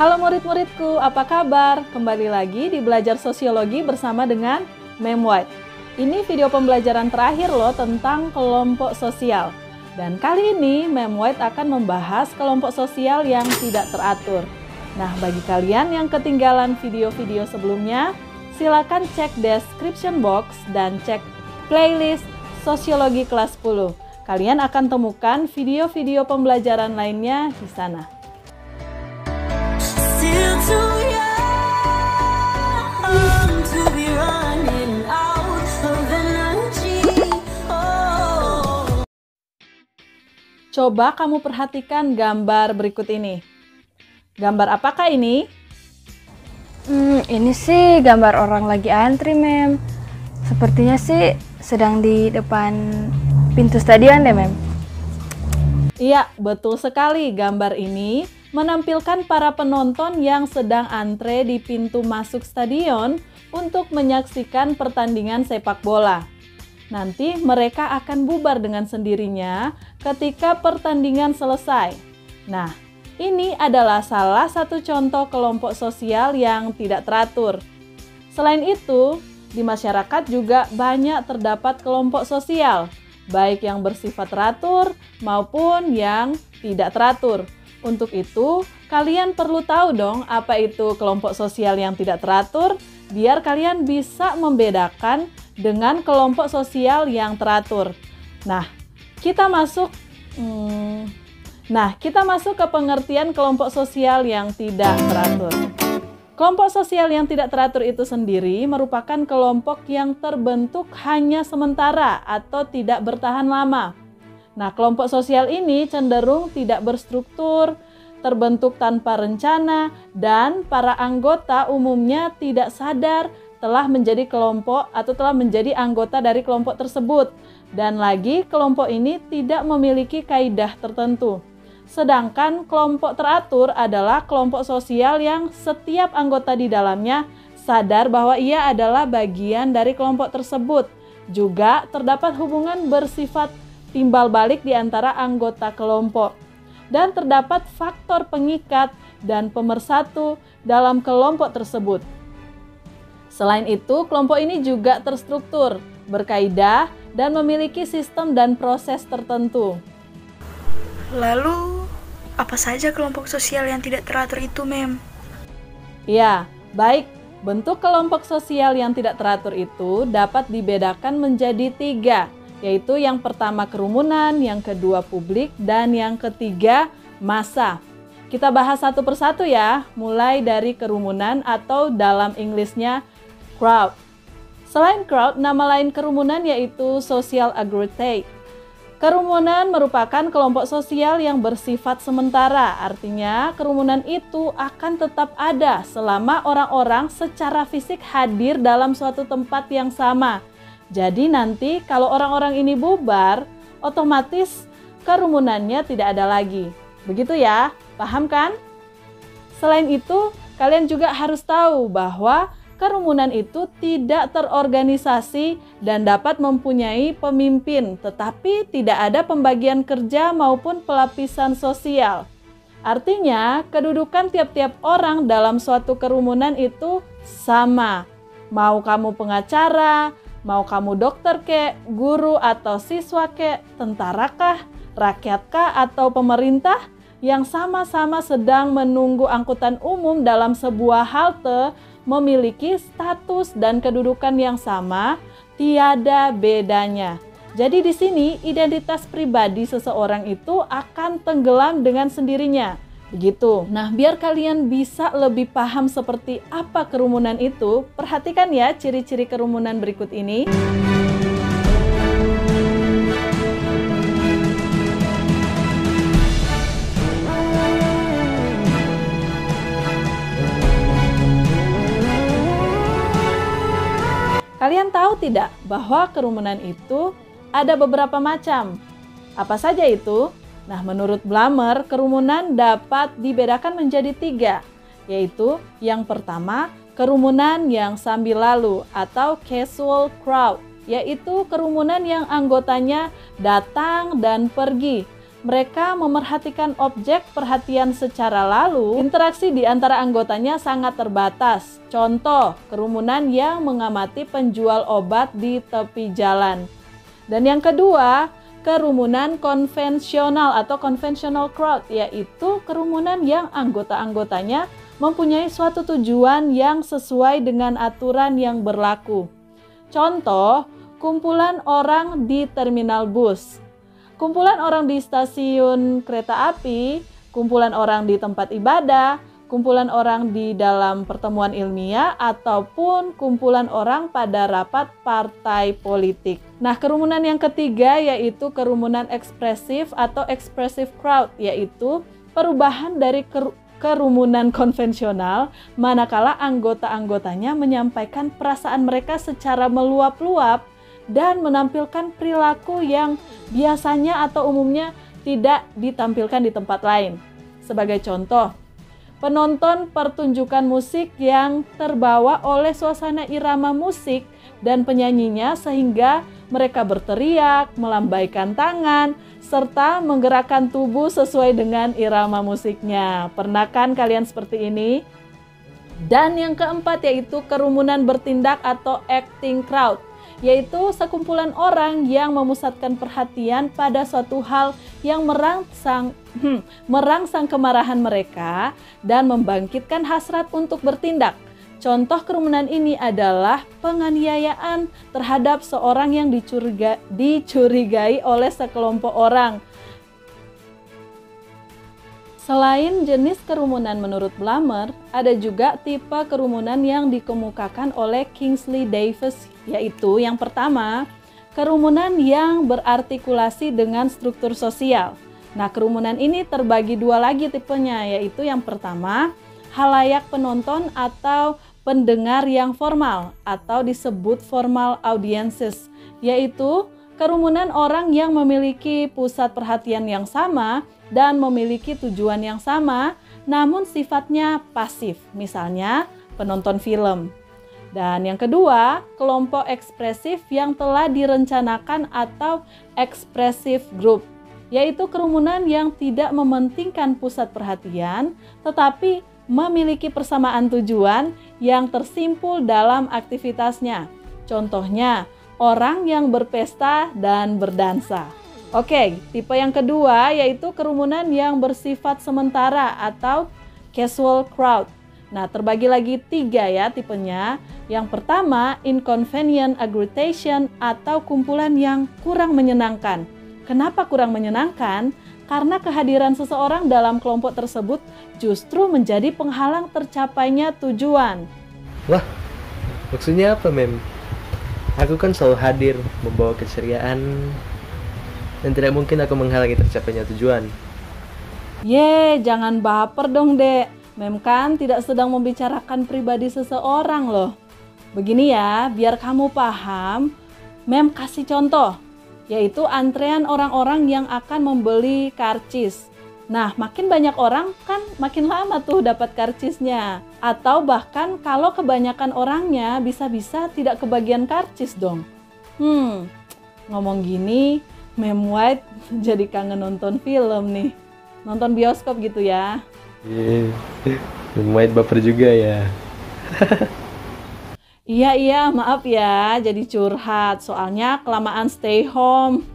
Halo murid-muridku, apa kabar? Kembali lagi di Belajar Sosiologi bersama dengan Mem White. Ini video pembelajaran terakhir loh tentang kelompok sosial. Dan kali ini Mem White akan membahas kelompok sosial yang tidak teratur. Nah, bagi kalian yang ketinggalan video-video sebelumnya, silakan cek description box dan cek playlist Sosiologi kelas 10. Kalian akan temukan video-video pembelajaran lainnya di sana. Coba kamu perhatikan gambar berikut ini. Gambar apakah ini? Ini sih gambar orang lagi antri, Mem. Sepertinya sih sedang di depan pintu stadion deh, Mem. Iya, betul sekali. Gambar ini menampilkan para penonton yang sedang antre di pintu masuk stadion untuk menyaksikan pertandingan sepak bola. Nanti mereka akan bubar dengan sendirinya ketika pertandingan selesai. Nah, ini adalah salah satu contoh kelompok sosial yang tidak teratur. Selain itu, di masyarakat juga banyak terdapat kelompok sosial, baik yang bersifat teratur maupun yang tidak teratur. Untuk itu, kalian perlu tahu dong apa itu kelompok sosial yang tidak teratur, biar kalian bisa membedakan dengan kelompok sosial yang teratur. Nah, kita masuk ke pengertian kelompok sosial yang tidak teratur. Kelompok sosial yang tidak teratur itu sendiri merupakan kelompok yang terbentuk hanya sementara atau tidak bertahan lama. Nah, kelompok sosial ini cenderung tidak berstruktur, terbentuk tanpa rencana, dan para anggota umumnya tidak sadar telah menjadi kelompok atau telah menjadi anggota dari kelompok tersebut. Dan lagi, kelompok ini tidak memiliki kaidah tertentu. Sedangkan kelompok teratur adalah kelompok sosial yang setiap anggota di dalamnya sadar bahwa ia adalah bagian dari kelompok tersebut. Juga terdapat hubungan bersifat timbal balik di antara anggota kelompok. Dan terdapat faktor pengikat dan pemersatu dalam kelompok tersebut. Selain itu, kelompok ini juga terstruktur, berkaidah, dan memiliki sistem dan proses tertentu. Lalu, apa saja kelompok sosial yang tidak teratur itu, Mem? Ya, baik. Bentuk kelompok sosial yang tidak teratur itu dapat dibedakan menjadi 3, yaitu yang pertama kerumunan, yang kedua publik, dan yang ketiga massa. Kita bahas satu persatu ya, mulai dari kerumunan atau dalam Inggrisnya crowd. Selain crowd, nama lain kerumunan yaitu social aggregate. Kerumunan merupakan kelompok sosial yang bersifat sementara, artinya kerumunan itu akan tetap ada selama orang-orang secara fisik hadir dalam suatu tempat yang sama. Jadi nanti kalau orang-orang ini bubar, otomatis kerumunannya tidak ada lagi. Begitu ya, paham kan? Selain itu, kalian juga harus tahu bahwa kerumunan itu tidak terorganisasi dan dapat mempunyai pemimpin, tetapi tidak ada pembagian kerja maupun pelapisan sosial. Artinya, kedudukan tiap-tiap orang dalam suatu kerumunan itu sama. Mau kamu pengacara, mau kamu dokter kek, guru atau siswa kek, tentara kah, rakyat kah, atau pemerintah yang sama-sama sedang menunggu angkutan umum dalam sebuah halte memiliki status dan kedudukan yang sama, tiada bedanya. Jadi di sini identitas pribadi seseorang itu akan tenggelam dengan sendirinya. Begitu. Nah, biar kalian bisa lebih paham seperti apa kerumunan itu, perhatikan ya ciri-ciri kerumunan berikut ini. Kalian tahu tidak bahwa kerumunan itu ada beberapa macam? Apa saja itu? Nah, menurut Blammer, kerumunan dapat dibedakan menjadi 3, yaitu yang pertama, kerumunan yang sambil lalu atau casual crowd, yaitu kerumunan yang anggotanya datang dan pergi. Mereka memerhatikan objek perhatian secara lalu, interaksi di antara anggotanya sangat terbatas. Contoh, kerumunan yang mengamati penjual obat di tepi jalan. Dan yang kedua, kerumunan konvensional atau conventional crowd, yaitu kerumunan yang anggota-anggotanya mempunyai suatu tujuan yang sesuai dengan aturan yang berlaku. Contoh, kumpulan orang di terminal bus, kumpulan orang di stasiun kereta api, kumpulan orang di tempat ibadah, kumpulan orang di dalam pertemuan ilmiah, ataupun kumpulan orang pada rapat partai politik. Nah, kerumunan yang ketiga yaitu kerumunan ekspresif atau expressive crowd, yaitu perubahan dari kerumunan konvensional manakala anggota-anggotanya menyampaikan perasaan mereka secara meluap-luap dan menampilkan perilaku yang biasanya atau umumnya tidak ditampilkan di tempat lain. Sebagai contoh, penonton pertunjukan musik yang terbawa oleh suasana irama musik dan penyanyinya sehingga mereka berteriak, melambaikan tangan, serta menggerakkan tubuh sesuai dengan irama musiknya. Pernah kan kalian seperti ini? Dan yang keempat yaitu kerumunan bertindak atau acting crowd, yaitu sekumpulan orang yang memusatkan perhatian pada suatu hal yang merangsang kemarahan mereka dan membangkitkan hasrat untuk bertindak. Contoh kerumunan ini adalah penganiayaan terhadap seorang yang dicurigai oleh sekelompok orang. Selain jenis kerumunan menurut Blammer, ada juga tipe kerumunan yang dikemukakan oleh Kingsley Davis, yaitu yang pertama, kerumunan yang berartikulasi dengan struktur sosial. Nah, kerumunan ini terbagi dua lagi tipenya, yaitu yang pertama, halayak penonton atau pendengar yang formal atau disebut formal audiences, yaitu kerumunan orang yang memiliki pusat perhatian yang sama dan memiliki tujuan yang sama, namun sifatnya pasif, misalnya penonton film. Dan yang kedua, kelompok ekspresif yang telah direncanakan atau expressive group, yaitu kerumunan yang tidak mementingkan pusat perhatian, tetapi memiliki persamaan tujuan yang tersimpul dalam aktivitasnya. Contohnya, orang yang berpesta dan berdansa. Oke, tipe yang kedua yaitu kerumunan yang bersifat sementara atau casual crowd. Nah, terbagi lagi tiga ya tipenya. Yang pertama, inconvenient aggregation atau kumpulan yang kurang menyenangkan. Kenapa kurang menyenangkan? Karena kehadiran seseorang dalam kelompok tersebut justru menjadi penghalang tercapainya tujuan. Wah, maksudnya apa, Mem? Aku kan selalu hadir, membawa keceriaan, dan tidak mungkin aku menghalangi tercapainya tujuan. Jangan baper dong, Dek. Mem kan tidak sedang membicarakan pribadi seseorang loh. Begini ya, biar kamu paham, Mem kasih contoh, yaitu antrean orang-orang yang akan membeli karcis. Nah, makin banyak orang kan makin lama tuh dapat karcisnya. Atau bahkan kalau kebanyakan orangnya bisa-bisa tidak kebagian karcis dong. Ngomong gini, Mem White jadi kangen nonton film nih. Nonton bioskop gitu ya. Mem White baper juga ya. Iya, maaf ya jadi curhat. Soalnya kelamaan stay home.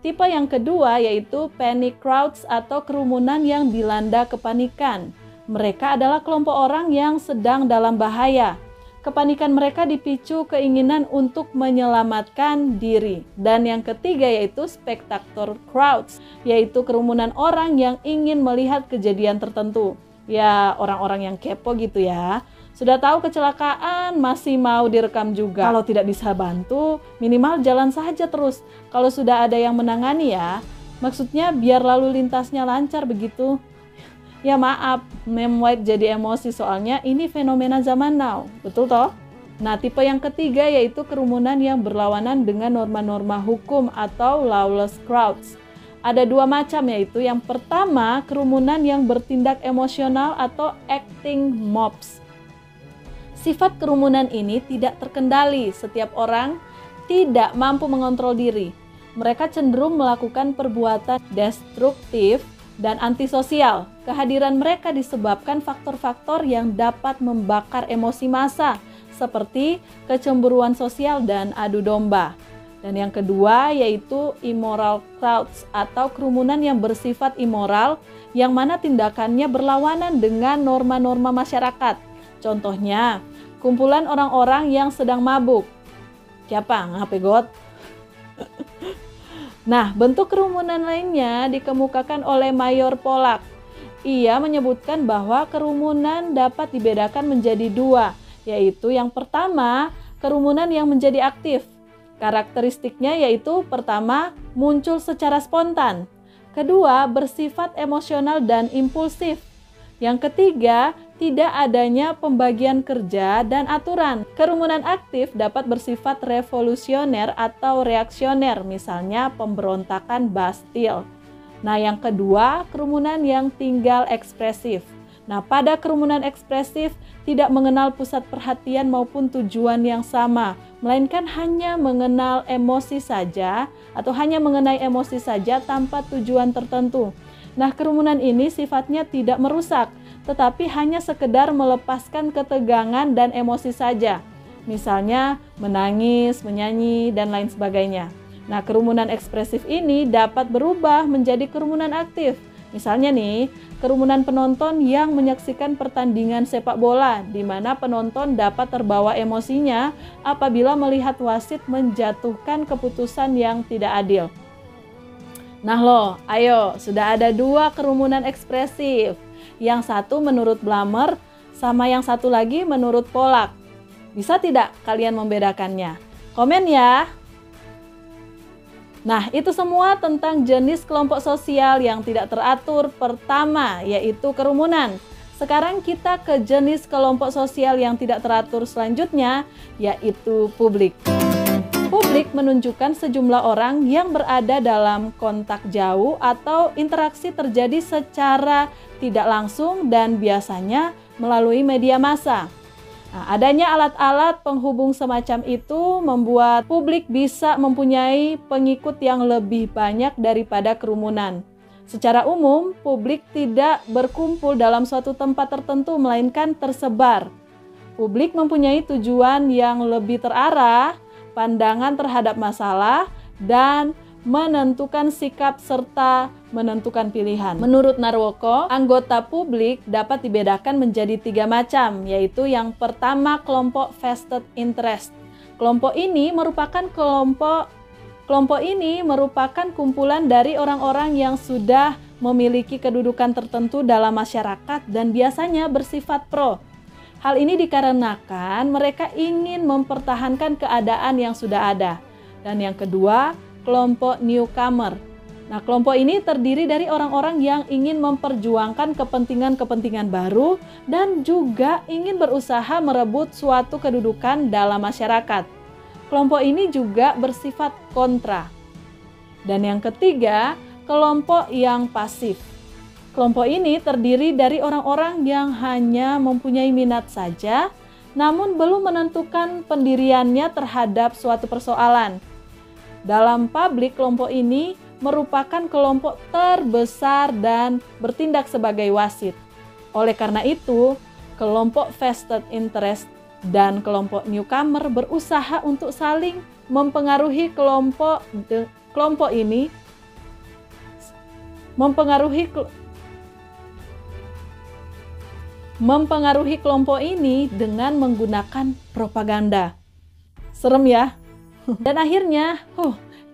Tipe yang kedua yaitu panic crowds atau kerumunan yang dilanda kepanikan. Mereka adalah kelompok orang yang sedang dalam bahaya. Kepanikan mereka dipicu keinginan untuk menyelamatkan diri. Dan yang ketiga yaitu spectator crowds, yaitu kerumunan orang yang ingin melihat kejadian tertentu. Ya, orang-orang yang kepo gitu ya. Sudah tahu kecelakaan, masih mau direkam juga. Kalau tidak bisa bantu, minimal jalan saja terus. Kalau sudah ada yang menangani ya, maksudnya biar lalu lintasnya lancar begitu. Ya maaf, Mem White jadi emosi soalnya ini fenomena zaman now, betul toh? Nah, tipe yang ketiga yaitu kerumunan yang berlawanan dengan norma-norma hukum atau lawless crowds. Ada dua macam, yaitu yang pertama kerumunan yang bertindak emosional atau acting mobs. Sifat kerumunan ini tidak terkendali, setiap orang tidak mampu mengontrol diri. mereka cenderung melakukan perbuatan destruktif dan antisosial. Kehadiran mereka disebabkan faktor-faktor yang dapat membakar emosi massa, seperti kecemburuan sosial dan adu domba. Dan yang kedua yaitu immoral crowds atau kerumunan yang bersifat immoral yang mana tindakannya berlawanan dengan norma-norma masyarakat. Contohnya, kumpulan orang-orang yang sedang mabuk. Siapa? Ngapain got? Nah, bentuk kerumunan lainnya dikemukakan oleh Mayor Polak. Ia menyebutkan bahwa kerumunan dapat dibedakan menjadi dua, yaitu yang pertama, kerumunan yang menjadi aktif. Karakteristiknya yaitu pertama, muncul secara spontan. Kedua, bersifat emosional dan impulsif. Yang ketiga, tidak adanya pembagian kerja dan aturan. Kerumunan aktif dapat bersifat revolusioner atau reaksioner, misalnya pemberontakan Bastille. Nah, yang kedua, kerumunan yang tinggal ekspresif. Nah, pada kerumunan ekspresif tidak mengenal pusat perhatian maupun tujuan yang sama, melainkan hanya mengenal emosi saja atau hanya mengenai emosi saja tanpa tujuan tertentu. Nah, kerumunan ini sifatnya tidak merusak, tetapi hanya sekedar melepaskan ketegangan dan emosi saja. Misalnya menangis, menyanyi, dan lain sebagainya. Nah, kerumunan ekspresif ini dapat berubah menjadi kerumunan aktif. Misalnya nih, kerumunan penonton yang menyaksikan pertandingan sepak bola, di mana penonton dapat terbawa emosinya apabila melihat wasit menjatuhkan keputusan yang tidak adil. Nah loh, ayo, sudah ada dua kerumunan ekspresif. Yang satu menurut Blammer, sama yang satu lagi menurut Polak. Bisa tidak kalian membedakannya? Komen ya! Nah, itu semua tentang jenis kelompok sosial yang tidak teratur pertama, yaitu kerumunan. Sekarang kita ke jenis kelompok sosial yang tidak teratur selanjutnya, yaitu publik. Publik menunjukkan sejumlah orang yang berada dalam kontak jauh atau interaksi terjadi secara tidak langsung dan biasanya melalui media massa. Nah, adanya alat-alat penghubung semacam itu membuat publik bisa mempunyai pengikut yang lebih banyak daripada kerumunan. Secara umum, publik tidak berkumpul dalam suatu tempat tertentu, melainkan tersebar. Publik mempunyai tujuan yang lebih terarah, pandangan terhadap masalah, dan menentukan sikap serta menentukan pilihan. Menurut Narwoko, anggota publik dapat dibedakan menjadi 3 macam, yaitu yang pertama kelompok vested interest. Kelompok ini merupakan kumpulan dari orang-orang yang sudah memiliki kedudukan tertentu dalam masyarakat dan biasanya bersifat pro. Hal ini dikarenakan mereka ingin mempertahankan keadaan yang sudah ada. Dan yang kedua, kelompok newcomer. Nah, kelompok ini terdiri dari orang-orang yang ingin memperjuangkan kepentingan-kepentingan baru dan juga ingin berusaha merebut suatu kedudukan dalam masyarakat. Kelompok ini juga bersifat kontra. Dan yang ketiga, kelompok yang pasif. Kelompok ini terdiri dari orang-orang yang hanya mempunyai minat saja, namun belum menentukan pendiriannya terhadap suatu persoalan. Dalam publik, kelompok ini merupakan kelompok terbesar dan bertindak sebagai wasit. Oleh karena itu, kelompok vested interest dan kelompok newcomer berusaha untuk saling mempengaruhi kelompok ini dengan menggunakan propaganda. Serem ya? Dan akhirnya,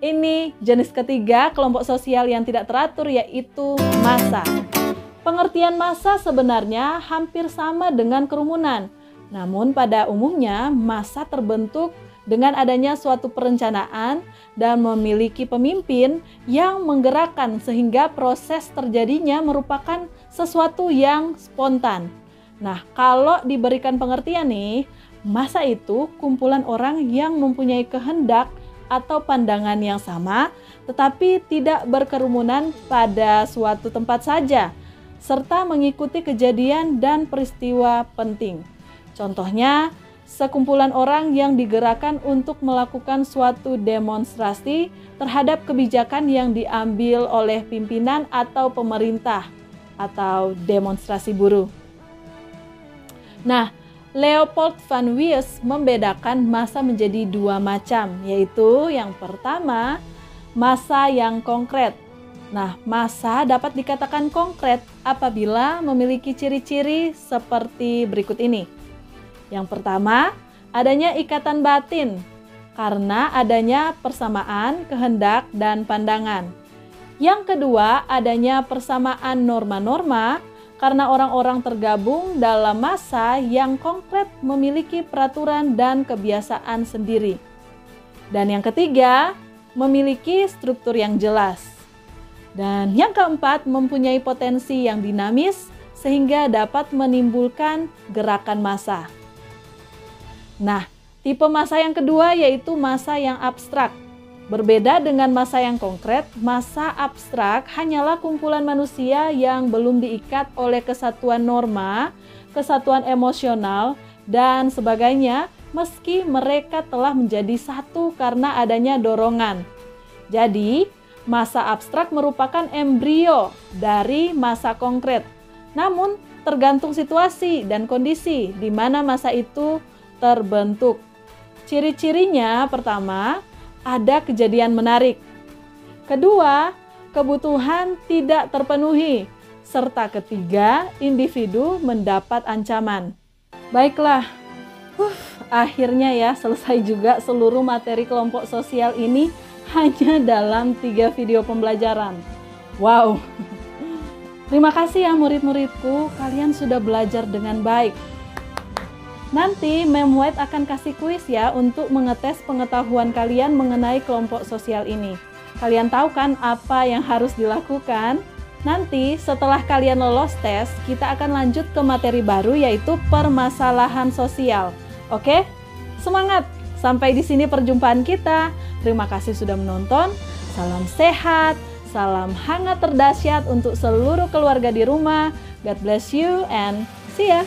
ini jenis ketiga kelompok sosial yang tidak teratur, yaitu massa. Pengertian massa sebenarnya hampir sama dengan kerumunan. Namun pada umumnya massa terbentuk dengan adanya suatu perencanaan dan memiliki pemimpin yang menggerakkan sehingga proses terjadinya merupakan sesuatu yang spontan. Nah, kalau diberikan pengertian nih, massa itu kumpulan orang yang mempunyai kehendak atau pandangan yang sama, tetapi tidak berkerumunan pada suatu tempat saja, serta mengikuti kejadian dan peristiwa penting. Contohnya, sekumpulan orang yang digerakkan untuk melakukan suatu demonstrasi terhadap kebijakan yang diambil oleh pimpinan atau pemerintah atau demonstrasi buruh. Nah, Leopold van Wies membedakan massa menjadi dua macam, yaitu yang pertama, massa yang konkret. Nah, massa dapat dikatakan konkret apabila memiliki ciri-ciri seperti berikut ini. Yang pertama, adanya ikatan batin karena adanya persamaan kehendak dan pandangan. Yang kedua, adanya persamaan norma-norma karena orang-orang tergabung dalam massa yang konkret memiliki peraturan dan kebiasaan sendiri. Dan yang ketiga, memiliki struktur yang jelas. Dan yang keempat, mempunyai potensi yang dinamis sehingga dapat menimbulkan gerakan massa. Nah, tipe massa yang kedua yaitu massa yang abstrak. Berbeda dengan massa yang konkret, massa abstrak hanyalah kumpulan manusia yang belum diikat oleh kesatuan norma, kesatuan emosional, dan sebagainya, meski mereka telah menjadi satu karena adanya dorongan. Jadi, massa abstrak merupakan embrio dari massa konkret. Namun, tergantung situasi dan kondisi di mana massa itu terbentuk. Ciri-cirinya pertama, ada kejadian menarik. Kedua, kebutuhan tidak terpenuhi. Serta ketiga, individu mendapat ancaman. Baiklah, akhirnya ya selesai juga seluruh materi kelompok sosial ini hanya dalam 3 video pembelajaran. Wow, terima kasih ya murid-muridku, kalian sudah belajar dengan baik. Nanti Mem White akan kasih kuis ya untuk mengetes pengetahuan kalian mengenai kelompok sosial ini. Kalian tahu kan apa yang harus dilakukan? Nanti setelah kalian lolos tes, kita akan lanjut ke materi baru yaitu permasalahan sosial. Oke? Semangat! Sampai di sini perjumpaan kita. Terima kasih sudah menonton. Salam sehat, salam hangat terdahsyat untuk seluruh keluarga di rumah. God bless you and see ya!